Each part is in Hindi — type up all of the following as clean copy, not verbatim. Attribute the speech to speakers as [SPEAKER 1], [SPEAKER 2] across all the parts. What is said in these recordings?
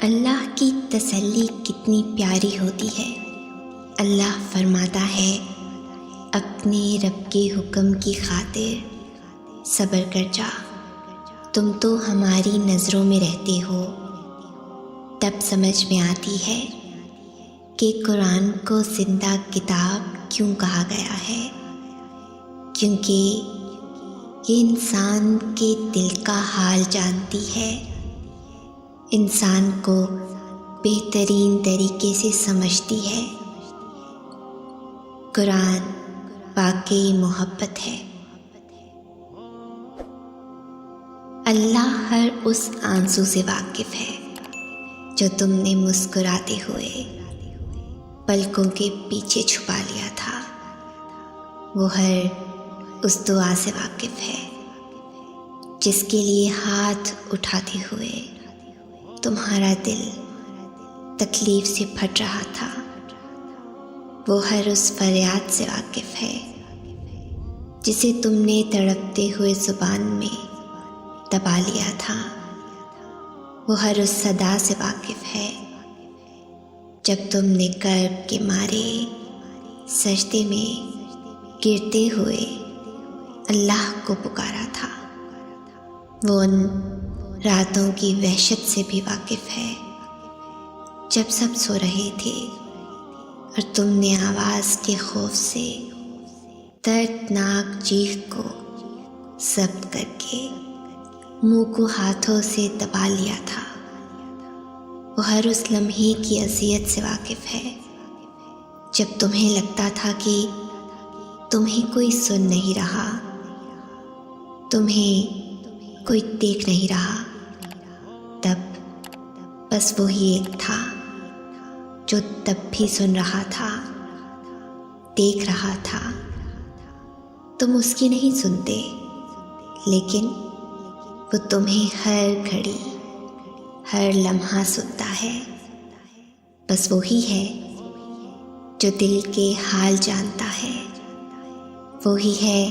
[SPEAKER 1] अल्लाह की तसल्ली कितनी प्यारी होती है। अल्लाह फरमाता है, अपने रब के हुक्म की खातिर सब्र कर जा। तुम तो हमारी नज़रों में रहते हो। तब समझ में आती है कि कुरान को ज़िंदा किताब क्यों कहा गया है, क्योंकि ये इंसान के दिल का हाल जानती है, इंसान को बेहतरीन तरीके से समझती है। कुरान वाकई मोहब्बत है। अल्लाह हर उस आंसू से वाकिफ़ है जो तुमने मुस्कुराते हुए पलकों के पीछे छुपा लिया था। वो हर उस दुआ से वाकिफ़ है जिसके लिए हाथ उठाते हुए तुम्हारा दिल तकलीफ़ से फट रहा था। वो हर उस फरियाद से वाकिफ़ है जिसे तुमने तड़पते हुए ज़ुबान में दबा लिया था। वो हर उस सदा से वाकिफ़ है जब तुमने कर्ब के मारे सजदे में गिरते हुए अल्लाह को पुकारा था। वो उन रातों की वहशत से भी वाकिफ़ है जब सब सो रहे थे और तुमने आवाज़ के खौफ से दर्दनाक चीख को ज़ब्त करके मुंह को हाथों से दबा लिया था। वो हर उस लम्हे की अज़ियत से वाकिफ़ है जब तुम्हें लगता था कि तुम्हें कोई सुन नहीं रहा, तुम्हें कोई देख नहीं रहा। तब बस वही एक था जो तब भी सुन रहा था, देख रहा था। तुम उसकी नहीं सुनते, लेकिन वो तुम्हें हर घड़ी हर लम्हा सुनता है। बस वही है जो दिल के हाल जानता है। वही है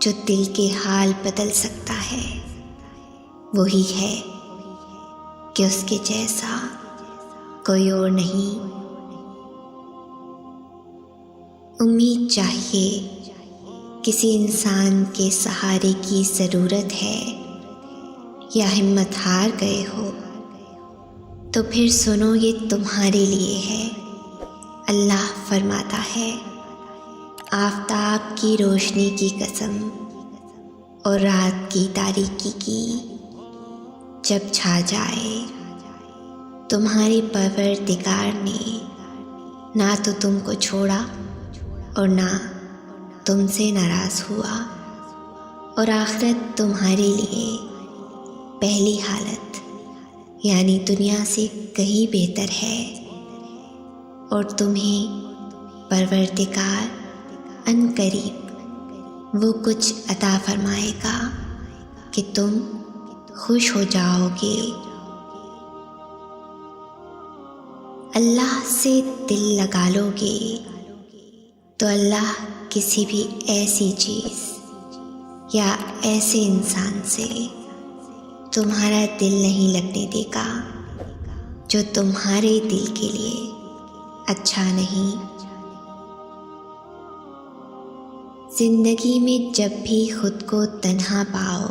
[SPEAKER 1] जो दिल के हाल बदल सकता है। वही है कि उसके जैसा कोई और नहीं। उम्मीद चाहिए किसी इंसान के सहारे की ज़रूरत है, या हिम्मत हार गए हो तो फिर सुनो ये तुम्हारे लिए है। अल्लाह फरमाता है, आफ़ताब की रोशनी की कसम और रात की तारीकी की, जब छा जाए तुम्हारे परवरदिगार ने ना तो तुमको छोड़ा और ना तुमसे नाराज़ हुआ, और आखिरत तुम्हारे लिए पहली हालत यानी दुनिया से कहीं बेहतर है, और तुम्हें परवरदिगार अनकरीब वो कुछ अता फरमाएगा कि तुम खुश हो जाओगे। अल्लाह से दिल लगा लोगे तो अल्लाह किसी भी ऐसी चीज़ या ऐसे इंसान से तुम्हारा दिल नहीं लगने देगा जो तुम्हारे दिल के लिए अच्छा नहीं। ज़िंदगी में जब भी खुद को तन्हा पाओ,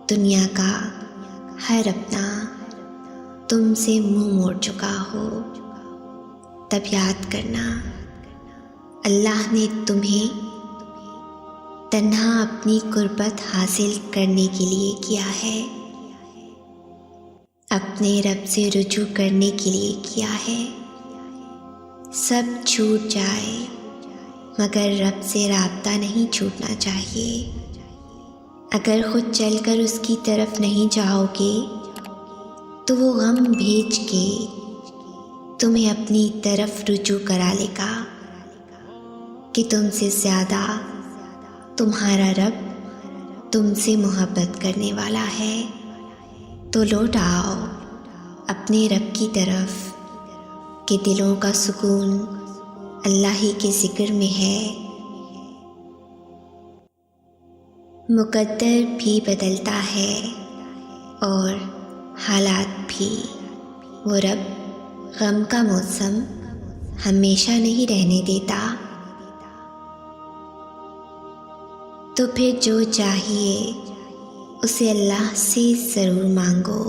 [SPEAKER 1] दुनिया का हर अपना तुमसे मुंह मोड़ चुका हो, तब याद करना अल्लाह ने तुम्हें तन्हा अपनी कुर्बत हासिल करने के लिए किया है, अपने रब से रुजू करने के लिए किया है। सब छूट जाए मगर रब से राब्ता नहीं छूटना चाहिए। अगर खुद चलकर उसकी तरफ नहीं जाओगे तो वो गम भेज के तुम्हें अपनी तरफ रुजू करा लेगा कि तुमसे ज़्यादा तुम्हारा रब तुमसे मोहब्बत करने वाला है। तो लौट आओ अपने रब की तरफ कि दिलों का सुकून अल्लाह ही के ज़िक्र में है। मुक़द्दर भी बदलता है और हालात भी वो रब गम का मौसम हमेशा नहीं रहने देता। तो फिर जो चाहिए उसे अल्लाह से ज़रूर मांगो,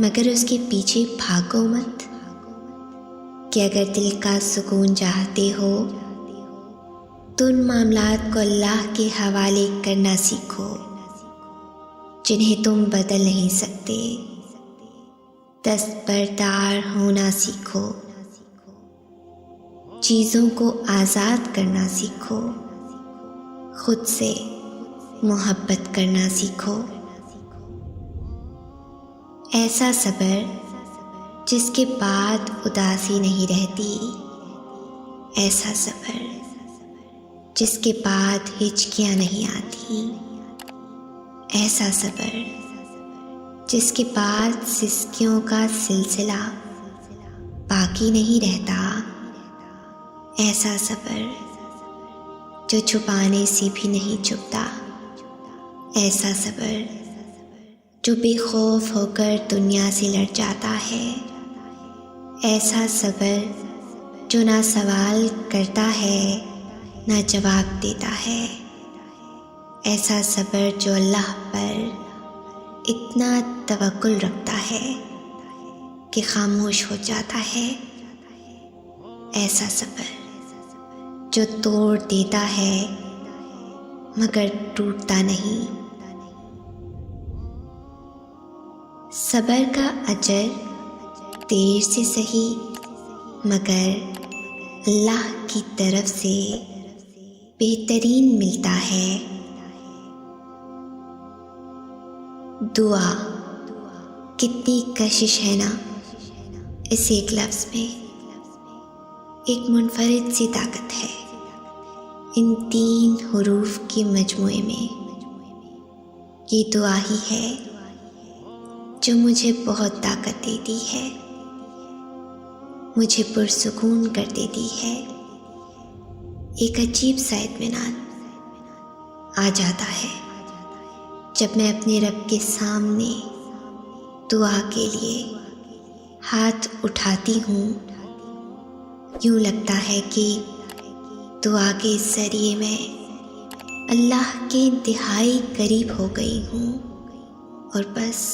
[SPEAKER 1] मगर उसके पीछे भागो मत। कि अगर दिल का सुकून चाहते हो तो उन मामलात को अल्लाह के हवाले करना सीखो जिन्हें तुम बदल नहीं सकते। दस्तबरदार होना सीखो, चीज़ों को आज़ाद करना सीखो, खुद से मोहब्बत करना सीखो। ऐसा सब्र जिसके बाद उदासी नहीं रहती, ऐसा सब्र जिसके बाद हिचकियाँ नहीं आती, ऐसा सब्र जिसके बाद सिसकियों का सिलसिला बाकी नहीं रहता, ऐसा सब्र जो छुपाने से भी नहीं छुपता, ऐसा सब्र जो बेखौफ होकर दुनिया से लड़ जाता है, ऐसा सब्र जो ना सवाल करता है ना जवाब देता है, ऐसा सब्र जो अल्लाह पर इतना तवक्कुल रखता है कि खामोश हो जाता है, ऐसा सब्र जो तोड़ देता है मगर टूटता नहीं। सब्र का अजर देर से सही मगर अल्लाह की तरफ से बेहतरीन मिलता है। दुआ कितनी कशिश है ना इस एक लफ्ज़ में, एक मुनफरिद सी ताकत है इन 3 हुरूफ के मजमूए में। ये दुआ ही है जो मुझे बहुत ताकत देती है, मुझे पुरसुकून कर देती है। एक अजीब सा इत्मीनान आ जाता है जब मैं अपने रब के सामने दुआ के लिए हाथ उठाती हूँ। यूँ लगता है कि दुआ के ज़रिए मैं अल्लाह के इंतहाई करीब हो गई हूँ और बस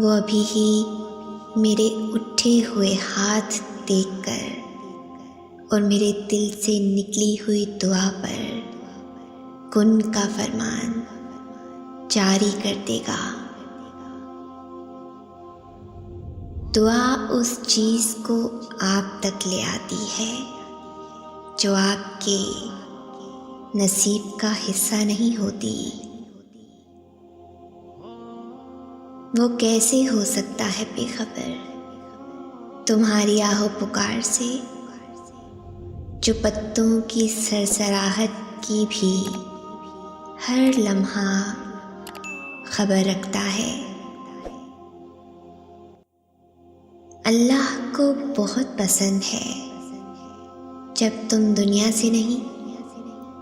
[SPEAKER 1] वो अभी ही मेरे उठे हुए हाथ देखकर और मेरे दिल से निकली हुई दुआ पर कुन का फरमान जारी कर देगा। दुआ उस चीज़ को आप तक ले आती है जो आपके नसीब का हिस्सा नहीं होती। वो कैसे हो सकता है बेखबर तुम्हारी आहो पुकार से, जो पत्तों की सरसराहट की भी हर लम्हा खबर रखता है। अल्लाह को बहुत पसंद है जब तुम दुनिया से नहीं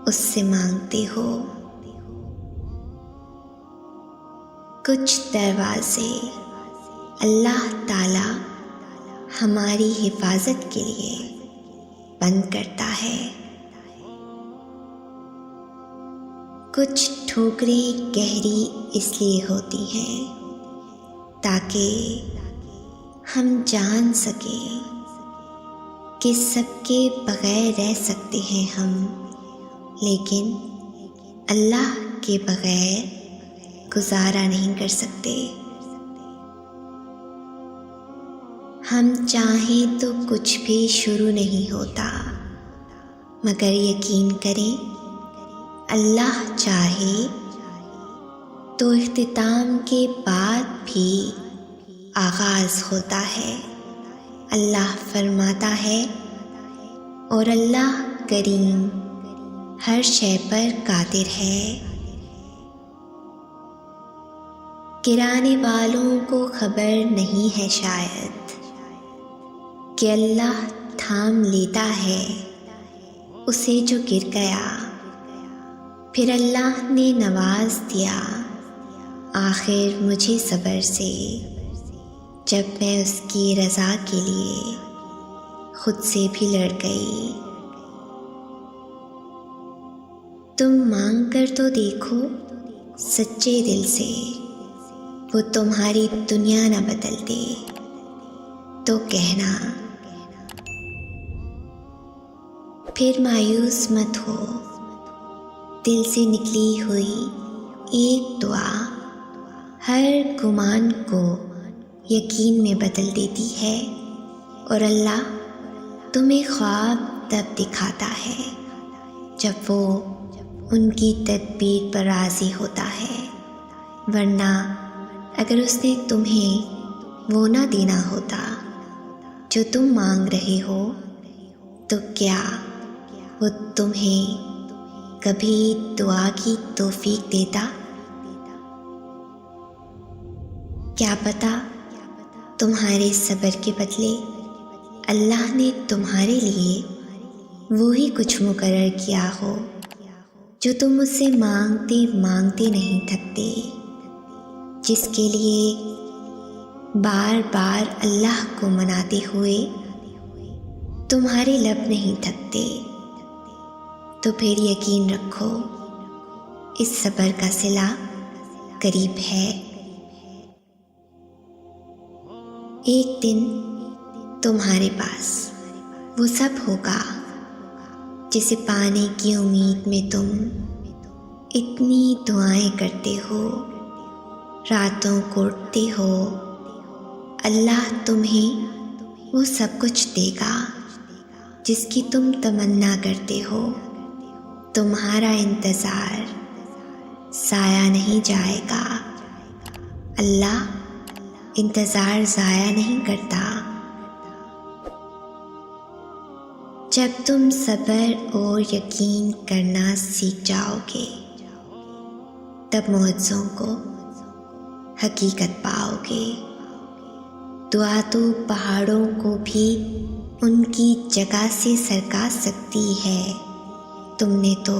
[SPEAKER 1] उससे मांगते हो। कुछ दरवाजे अल्लाह ताला हमारी हिफाजत के लिए बंद करता है, कुछ ठोकरें गहरी इसलिए होती हैं ताकि हम जान सकें कि सबके बगैर रह सकते हैं हम, लेकिन अल्लाह के बगैर गुजारा नहीं कर सकते। हम चाहें तो कुछ भी शुरू नहीं होता, मगर यकीन करें अल्लाह चाहे तो इख्तिताम के बाद भी आगाज़ होता है। अल्लाह फरमाता है और अल्लाह करीम हर शय पर कादिर है। गिराने वालों को खबर नहीं है शायद कि अल्लाह थाम लेता है उसे जो गिर गया, फिर अल्लाह ने नवाज दिया आखिर मुझे सब्र से, जब मैं उसकी रज़ा के लिए खुद से भी लड़ गई। तुम मांग कर तो देखो सच्चे दिल से, वो तुम्हारी दुनिया न बदल दे तो कहना। फिर मायूस मत हो, दिल से निकली हुई एक दुआ हर गुमान को यकीन में बदल देती है, और अल्लाह तुम्हें ख्वाब तब दिखाता है जब वो उनकी तदबीर पर राज़ी होता है। वरना अगर उसने तुम्हें वो ना देना होता जो तुम मांग रहे हो, तो क्या वो तुम्हें कभी दुआ की तौफीक देता? क्या पता तुम्हारे सब्र के बदले अल्लाह ने तुम्हारे लिए वो ही कुछ मुकर्रर किया हो जो तुम उससे मांगते मांगते नहीं थकते, जिसके लिए बार बार अल्लाह को मनाते हुए तुम्हारे लब नहीं थकते। तो फिर यकीन रखो, इस सब्र का सिला करीब है। एक दिन तुम्हारे पास वो सब होगा जिसे पाने की उम्मीद में तुम इतनी दुआएं करते हो, रातों कोटते हो। अल्लाह तुम्हें वो सब कुछ देगा जिसकी तुम तमन्ना करते हो। तुम्हारा इंतज़ार ज़ाया नहीं जाएगा। अल्लाह इंतज़ार ज़ाया नहीं करता। जब तुम सब्र और यकीन करना सीख जाओगे, तब मौजज़ों को हकीकत पाओगे। दुआ तो पहाड़ों को भी उनकी जगह से सरका सकती है। तुमने तो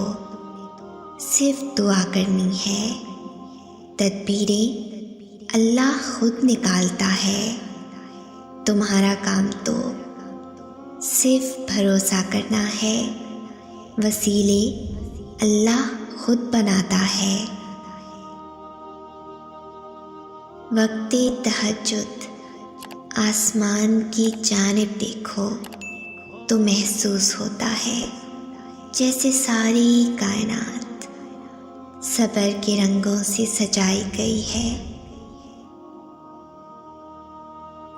[SPEAKER 1] सिर्फ दुआ करनी है। तदबीरें अल्लाह खुद निकालता है। तुम्हारा काम तो सिर्फ भरोसा करना है। वसीले अल्लाह खुद बनाता है। वक्ते तहज्जुद आसमान की जानिब देखो तो महसूस होता है जैसे सारी कायनात सब्र के रंगों से सजाई गई है।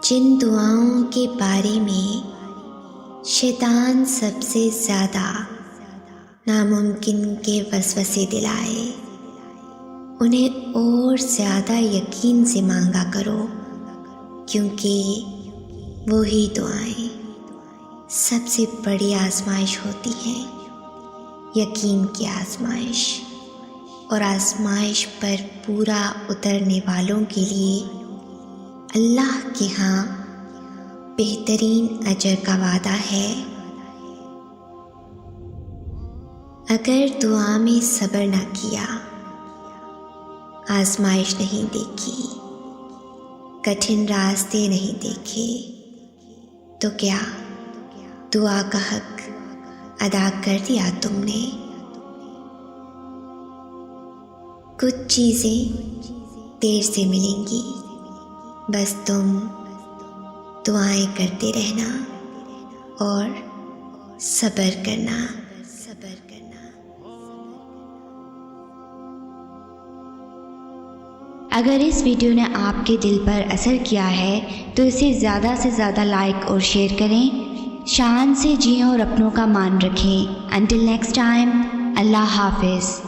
[SPEAKER 1] जिन दुआओं के बारे में शैतान सबसे ज़्यादा नामुमकिन के वसवसे दिलाए, उन्हें और ज़्यादा यकीन से मांगा करो, क्योंकि वो ही दुआएं सबसे बड़ी आजमाइश होती हैं। यकीन की आजमाइश, और आजमाइश पर पूरा उतरने वालों के लिए अल्लाह के यहाँ बेहतरीन अजर का वादा है। अगर दुआ में सब्र ना किया, आजमाइश नहीं देखी, कठिन रास्ते नहीं देखे, तो क्या दुआ का हक अदा कर दिया तुमने? कुछ चीज़ें देर से मिलेंगी, बस तुम दुआएं करते रहना और सब्र करना।
[SPEAKER 2] अगर इस वीडियो ने आपके दिल पर असर किया है तो इसे ज़्यादा से ज़्यादा लाइक और शेयर करें। शान से जिएं और अपनों का मान रखें। अंटिल नेक्स्ट टाइम, अल्लाह हाफिज़।